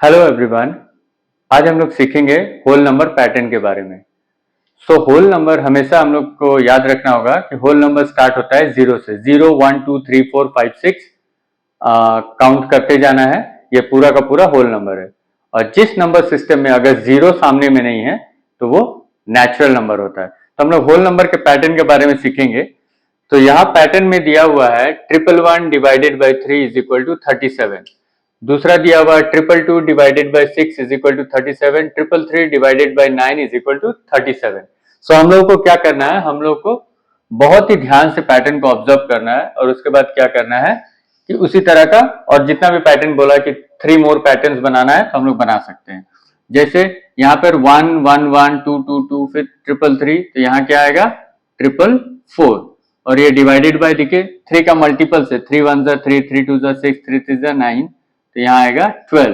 Hello everyone. आज हम लोग सीखेंगे होल नंबर पैटर्न के बारे में। होल नंबर हमेशा हम लोग को याद रखना होगा कि होल नंबर स्टार्ट होता है जीरो से। 0 1 2 3 4 5 6 काउंट करते जाना है। ये पूरा का पूरा होल नंबर है। और जिस नंबर सिस्टम में अगर जीरो सामने में नहीं है तो वो नेचुरल नंबर होता है। तो हम लोग होल नंबर के पैटर्न के बारे में सीखेंगे। तो यहाँ पैटर्न में दिया हुआ है 111 divided by 3 is equal to 37। दूसरा दिया हुआ triple two divided by 6 is equal to 37, triple three divided by 9 is equal to 37। सो हम लोग को क्या करना है, हम लोग को बहुत ही ध्यान से पैटर्न को ऑब्जर्व करना है और उसके बाद क्या करना है कि उसी तरह का और जितना भी पैटर्न बोला कि 3 मोर पैटर्न्स बनाना है तो हम लोग बना सकते हैं। जैसे यहाँ पर 1 1 1 2 2 2 फिर ट्रिपल थ्री, तो यहाँ क्या आएगा ट्रिपल फोर। और ये डिवाइडेड बाय देखिए 3 का मल्टीपल से 3 1 3 3 2 6 3 3 9, तो यहाँ आएगा 12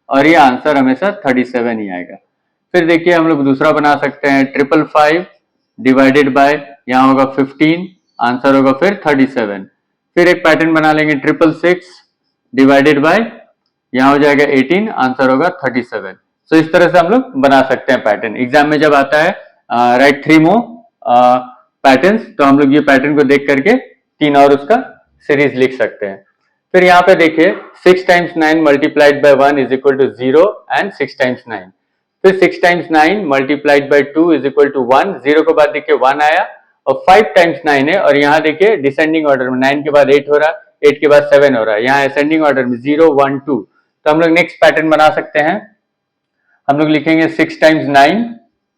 और ये आंसर हमेशा 37 ही आएगा। फिर देखिए हम लोग दूसरा बना सकते हैं 555 डिवाइडेड बाय यहाँ होगा 15, आंसर होगा फिर 37। फिर एक पैटर्न बना लेंगे 666 डिवाइडेड बाय यहाँ हो जाएगा 18, आंसर होगा 37। सो इस तरह से हम लोग बना सकते हैं पैटर्न। एग्जाम में जब आता है राइट 3 मोर पैटर्न्स, तो हम लोग ये पैटर्न को देख करके 3 और उसका सीरीज लिख सकते हैं। फिर यहाँ पे देखिए 6 times 9 multiplied by 1 is equal to 0 and 6 times 9। फिर 6 times 9 multiplied by 2 is equal to 1, 0 के बाद देखिए 1 आया और 5 टाइम्स 9 है और यहाँ देखिए डिसेंडिंग ऑर्डर में 9 के बाद 8 हो रहा है, 8 के बाद 7 हो रहा है, यहाँ असेंडिंग ऑर्डर में 0 1 2। तो हम लोग नेक्स्ट पैटर्न बना सकते हैं। हम लोग लिखेंगे 6 टाइम्स 9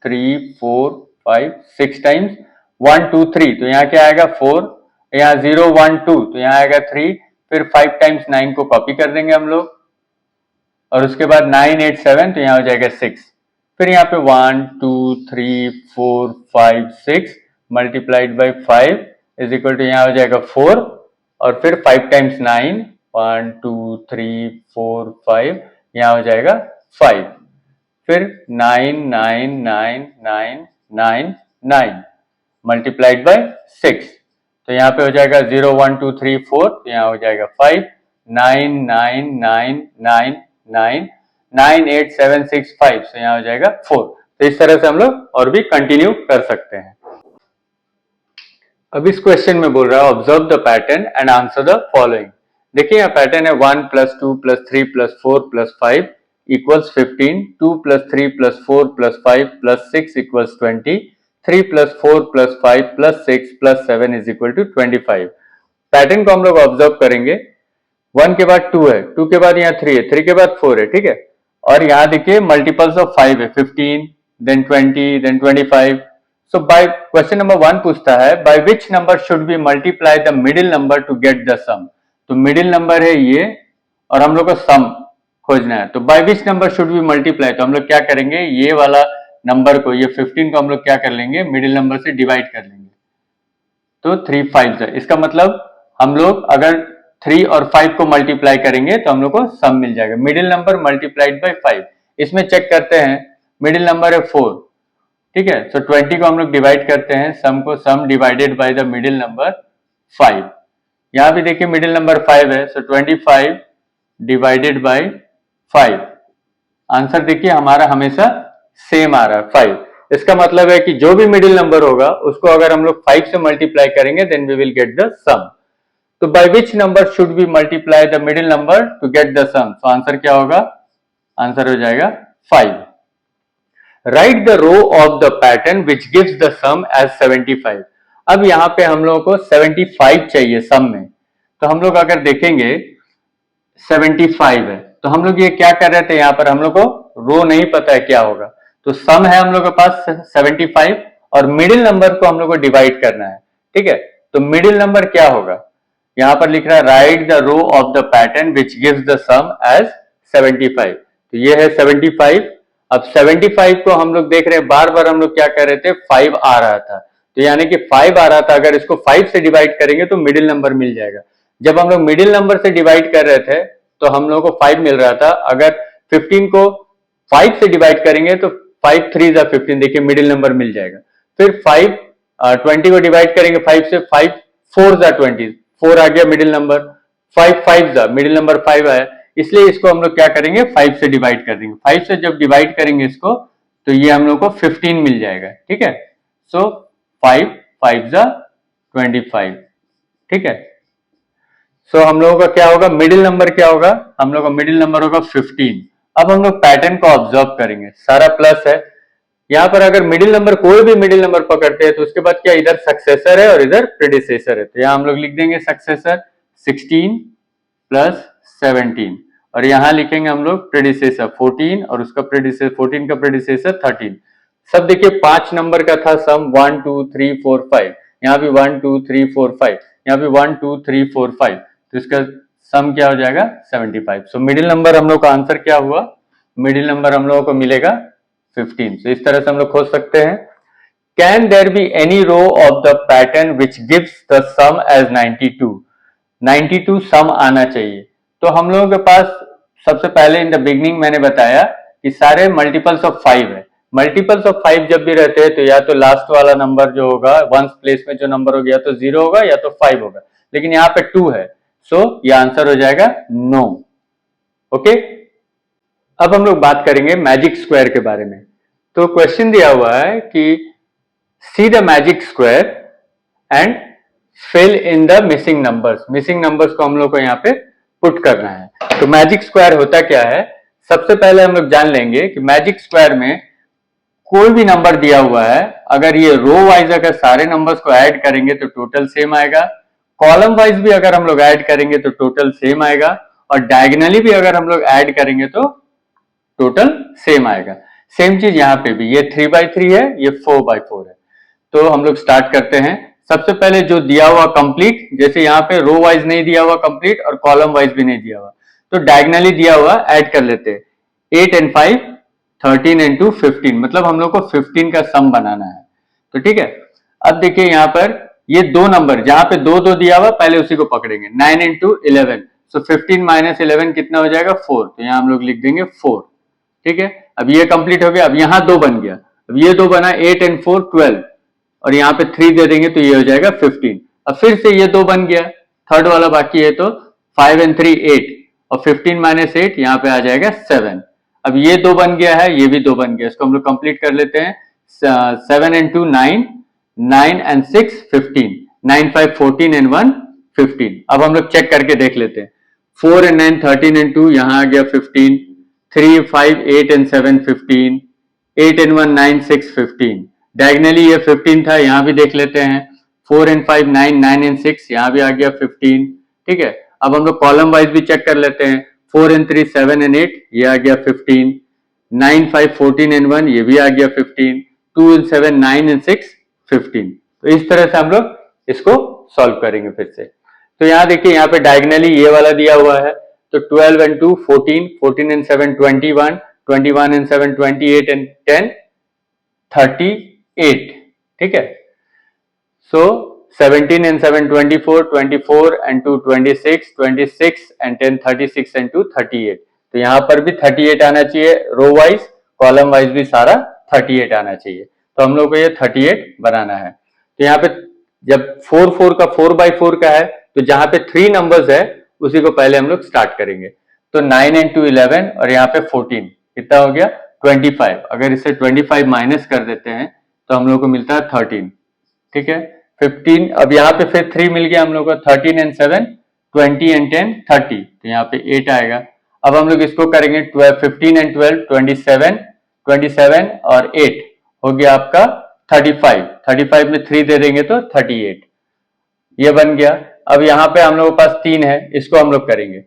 3 4 5, 6 टाइम्स 1 2 3, तो यहाँ क्या आएगा 4, यहाँ 0 1 2, तो यहाँ आएगा 3। फिर 5 टाइम्स 9 को कॉपी कर देंगे हम लोग और उसके बाद 9 8 7, तो यहाँ हो जाएगा 6। फिर यहाँ पे 1 2 3 4 5 6 multiplied by 5 is equal to यहाँ हो जाएगा 4 और फिर 5 टाइम्स 9 1 2 3 4 5, यहाँ हो जाएगा 5। फिर 9 9 9 9 9 9 मल्टीप्लाइड बाई 6, तो यहाँ पे हो जाएगा 0 1 2 3 4, तो यहाँ हो जाएगा 5 9 9 9 9 9 9 8 7 6 5, तो यहाँ हो जाएगा 4। तो इस तरह से हम लोग और भी कंटिन्यू कर सकते हैं। अब इस क्वेश्चन में बोल रहा है observe the pattern and answer the following. देखिए यहाँ पैटर्न है 1 + 2 + 3 + 4 + 5 equals 15, 2 + 3 + 4 + 5 + 6 equals 20, 3 + 4 + 5 + 6 + 7 is equal to 25। Pattern को हम लोग ऑब्जर्व करेंगे। 1 के बाद 2 है, 2 के बाद यहाँ 3 है, 3 के बाद 4 है, ठीक है। और यहाँ देखिए मल्टीपल्स ऑफ 5 है, 15 then 20 then 25। So by question number 1 पूछता है by which number should we multiply the middle number to get the sum. तो मिडिल नंबर है ये और हम लोग को सम खोजना है। तो by which number should we multiply, तो हम लोग क्या करेंगे ये वाला नंबर को, ये 15 को हम लोग क्या कर लेंगे मिडिल नंबर से डिवाइड कर लेंगे। तो 3 5 है, इसका मतलब हम लोग अगर 3 और 5 को मल्टीप्लाई करेंगे तो हम लोग को सम मिल जाएगा, मिडिल नंबर मल्टीप्लाइड बाय 5। इसमें चेक करते हैं, मिडिल नंबर है 4, ठीक है। सो 20 को हम लोग डिवाइड करते हैं, सम को सम divided by the middle number 5। यहाँ भी देखिए मिडिल नंबर 5 है, सो 25 डिवाइडेड बाय 5, आंसर देखिए हमारा हमेशा सेम आ रहा है 5। इसका मतलब है कि जो भी मिडिल नंबर होगा उसको अगर हम लोग 5 से मल्टीप्लाई करेंगे then we will get the sum. तो by which number should we multiply the middle number to get the sum, तो आंसर क्या होगा, आंसर हो जाएगा 5। Write the row of the pattern which gives the sum as 75। अब यहाँ पे हम लोगों को 75 चाहिए सम में। तो हम लोग अगर देखेंगे 75 है, तो हम लोग ये क्या कर रहे थे, यहाँ पर हम लोग को रो नहीं पता है क्या होगा। तो सम है हम लोग के पास 75 और मिडिल नंबर को हम लोग को डिवाइड करना है, ठीक है। तो मिडिल नंबर क्या होगा, यहाँ पर लिख रहा है write the row of the pattern which gives the sum as 75। तो ये है 75। अब 75 को हम लोग देख रहे हैं, बार बार हम लोग क्या कर रहे थे 5 आ रहा था, तो यानी कि 5 आ रहा था, अगर इसको 5 से डिवाइड करेंगे तो मिडिल नंबर मिल जाएगा। जब हम लोग मिडिल नंबर से डिवाइड कर रहे थे तो हम लोग को 5 मिल रहा था, अगर 15 को 5 से डिवाइड करेंगे तो 5 3 जा 15, देखिए मिडिल नंबर मिल जाएगा। फिर 20 को डिवाइड करेंगे 5 से, 5 4 जा 20, 4 आ गया मिडिल नंबर, 5 5 जा मिडिल नंबर 5 आया, इसलिए इसको हम लोग क्या करेंगे 5 से डिवाइड कर देंगे। 5 से जब डिवाइड करेंगे इसको तो ये हम लोग को 15 मिल जाएगा, ठीक है। सो 5 5 जा 25, ठीक है। सो हम लोगों का क्या होगा, मिडिल नंबर क्या होगा, हम लोग का मिडिल नंबर होगा 15। अब हम लोग पैटर्न को ऑब्जर्व करेंगे, सारा प्लस है यहाँ पर। अगर मिडिल नंबर कोई भी मिडिल नंबर पकड़ते हैं तो उसके बाद क्या इधर सक्सेसर है और इधर प्रेडिसेसर है, तो यहाँ हम लोग लिख देंगे सक्सेसर 16 प्लस 17 और यहाँ लिखेंगे हम लोग प्रेडिसेसर 14 और उसका प्रेडिसेसर 14 का प्रेडिसेसर 13। सब देखिए 5 नंबर का था सम 1 2 3 4 5, यहाँ भी 1 2 3 4 5, यहाँ भी 1 2 3 4 5, तो इसका सम क्या हो जाएगा 75। सो मिडिल नंबर हम लोग का आंसर क्या हुआ, मिडिल नंबर हम लोगों को मिलेगा 15। तो इस तरह से हम लोग खोज सकते हैं। Can there be any row of the pattern which gives the sum as 92? 92 sum आना चाहिए। तो हम लोगों के पास सबसे पहले इन द बिगनिंग मैंने बताया कि सारे मल्टीपल्स ऑफ 5 है। मल्टीपल्स ऑफ 5 जब भी रहते हैं तो या तो लास्ट वाला नंबर जो होगा वंस प्लेस में जो नंबर होगा या तो 0 होगा या तो 5 होगा, लेकिन यहाँ पे 2 है, सो ये आंसर हो जाएगा नो। ओके, अब हम लोग बात करेंगे मैजिक स्क्वायर के बारे में। तो क्वेश्चन दिया हुआ है कि see the magic square and fill in the missing numbers. Missing numbers को हम लोग को यहाँ पे पुट करना है। तो मैजिक स्क्वायर होता क्या है, सबसे पहले हम लोग जान लेंगे कि मैजिक स्क्वायर में कोई भी नंबर दिया हुआ है, अगर ये रो वाइज अगर सारे नंबर्स को ऐड करेंगे तो टोटल सेम आएगा, कॉलम वाइज भी अगर हम लोग ऐड करेंगे तो टोटल सेम आएगा, और डायगनली भी अगर हम लोग ऐड करेंगे तो टोटल सेम आएगा। सेम चीज यहाँ पे भी, ये 3/3 है, ये 4/4 है। तो हम लोग स्टार्ट करते हैं। सबसे पहले जो दिया हुआ कंप्लीट, जैसे यहाँ पे रो वाइज नहीं दिया हुआ कंप्लीट और कॉलम वाइज भी नहीं दिया हुआ, तो डायगनली दिया हुआ ऐड कर लेते हैं। 8 and 5 13 and 2 15, मतलब हम लोग को 15 का सम बनाना है। तो ठीक है, अब देखिए यहाँ पर ये दो नंबर जहां पे 2 2 दिया हुआ पहले उसी को पकड़ेंगे। 9 and 2 11, सो 15 माइनस 11 कितना हो जाएगा 4, तो यहाँ हम लोग लिख देंगे 4। ठीक है, अब ये कंप्लीट हो गया। अब यहाँ 2 बन गया, अब ये 2 बना 8 and 4 12, और यहाँ पे 3 दे देंगे तो ये हो जाएगा 15। अब फिर से ये 2 बन गया, थर्ड वाला बाकी है, तो 5 and 3 8, और 15 माइनस 8 यहाँ पे आ जाएगा 7। अब ये 2 बन गया है, ये भी 2 बन गया, इसको हम लोग कंप्लीट कर लेते हैं। 7 and 2 9, 9 and 6 15, 9 5 14 and 1 15। अब हम लोग चेक करके देख लेते हैं। 4 and 9 13 and 2 यहाँ आ गया 15, 3 5 8 and 7 15, 8 and 1 9 6 15। डायगनली ये 15 था, यहाँ भी देख लेते हैं। 4 and 5 9, 9 and 6 यहाँ भी आ गया 15। ठीक है, अब हम लोग कॉलम वाइज भी चेक कर लेते हैं। 4 and 3 7 and 8 ये आ गया 15, 9 5 14 and 1 ये भी आ गया 15, 2 and 7 9 and 6 15। तो इस तरह से हम लोग इसको सॉल्व करेंगे फिर से। तो यहाँ देखिए, यहाँ पे डायगनली ये वाला दिया हुआ है, तो 12 and 2 14, 14 and 7 21, 21 and 7 28 and 10 38। ठीक है, सो 17 and 7 24, 24 and 2 26, 26 and 10 36 and 2 38। तो यहाँ पर भी 38 आना चाहिए, रो वाइज कॉलम वाइज भी सारा 38 आना चाहिए। तो हम लोग को ये 38 बनाना है। तो यहाँ पे जब 4 4 का 4/4 का है, तो जहां पे 3 नंबर्स है उसी को पहले हम लोग स्टार्ट करेंगे। तो 9 and 2 11, और यहाँ पे 14 कितना हो गया 25। अगर इसे 25 माइनस कर देते हैं तो हम लोग को मिलता है 13। ठीक है, 15, अब यहाँ पे फिर 3 मिल गया हम लोग को। 13 and 7 20 and 10 30, तो यहाँ पे 8 आएगा। अब हम लोग इसको करेंगे 15 and 12 27, 27 और 8 हो गया आपका 35। 35 में 3 दे देंगे तो 38, ये बन गया। अब यहाँ पे हम लोग के पास 3 है, इसको हम लोग करेंगे।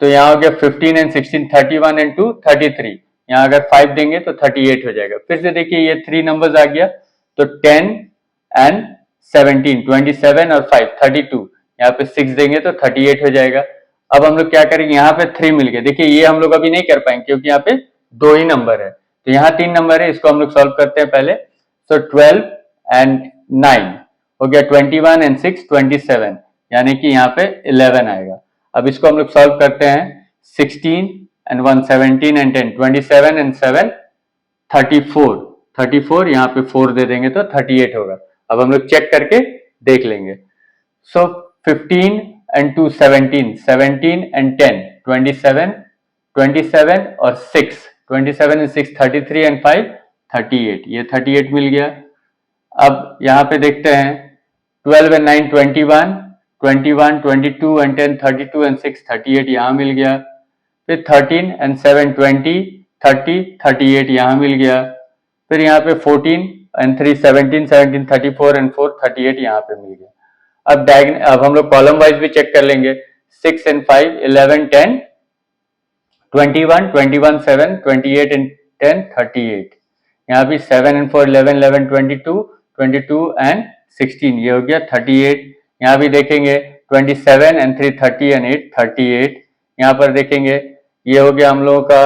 तो यहाँ हो गया 15 and 16 31 and 2 33, यहाँ अगर 5 देंगे तो 38 हो जाएगा। फिर से देखिए ये 3 नंबर्स आ गया, तो 10 and 17 27 और 5 32, यहाँ पे 6 देंगे तो 38 हो जाएगा। अब हम लोग क्या करेंगे, यहाँ पे 3 मिल गया। देखिए ये हम लोग अभी नहीं कर पाएंगे क्योंकि यहाँ पे 2 ही नंबर है, तो यहाँ 3 नंबर है, इसको हम लोग सॉल्व करते हैं पहले। सो 12 and 9 हो गया 21 and 6 27, यानी कि यहाँ पे 11 आएगा। अब इसको हम लोग सॉल्व करते हैं। 16 and 1 17 and 10 27 and 7 34, 34 यहाँ पे 4 दे देंगे तो 38 होगा। अब हम लोग चेक करके देख लेंगे। सो 15 and 2 17, 17 and 10 27, 27 और 6, 27 and 6 33 and 5 38, ये 38 मिल गया। अब यहाँ पे देखते हैं 12 and 9 21, 21, 22 and 10 32 and 6 38, यहाँ मिल गया। फिर 13 and 7 20, 30 38, यहाँ मिल गया। फिर यहाँ पे 14 and 3 17, 17 34 and 4 38, यहाँ पे मिल गया। अब हम लोग कॉलम वाइज भी चेक कर लेंगे। 6 and 5 11 10 21 21 7 28 and 10 38, यहाँ भी 7 and 4 11 11 22 22 and 16, ये हो गया 38। यहाँ भी देखेंगे 27 and 3 30 and 8 38, यहाँ पर देखेंगे ये हो गया हम लोगों का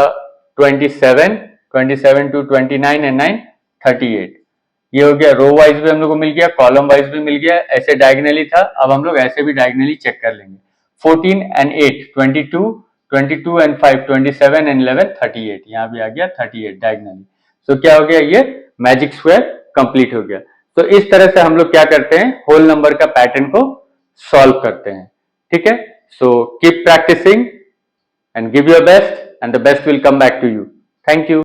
27 27 to 29 and 9 38, ये हो गया। रो वाइज भी हम लोग को मिल गया, कॉलम वाइज भी मिल गया, ऐसे डायगनली था। अब हम लोग ऐसे भी डायगनली चेक कर लेंगे। 14 and 8 22, 22 and 5 27 and 11 38, यहाँ भी आ गया 38 डायगनली। सो क्या हो गया, ये मैजिक स्क्वायर कंप्लीट हो गया। तो इस तरह से हम लोग क्या करते हैं, होल नंबर का पैटर्न को सॉल्व करते हैं। ठीक है, so keep practicing and give your best and the best will come back to you. Thank you.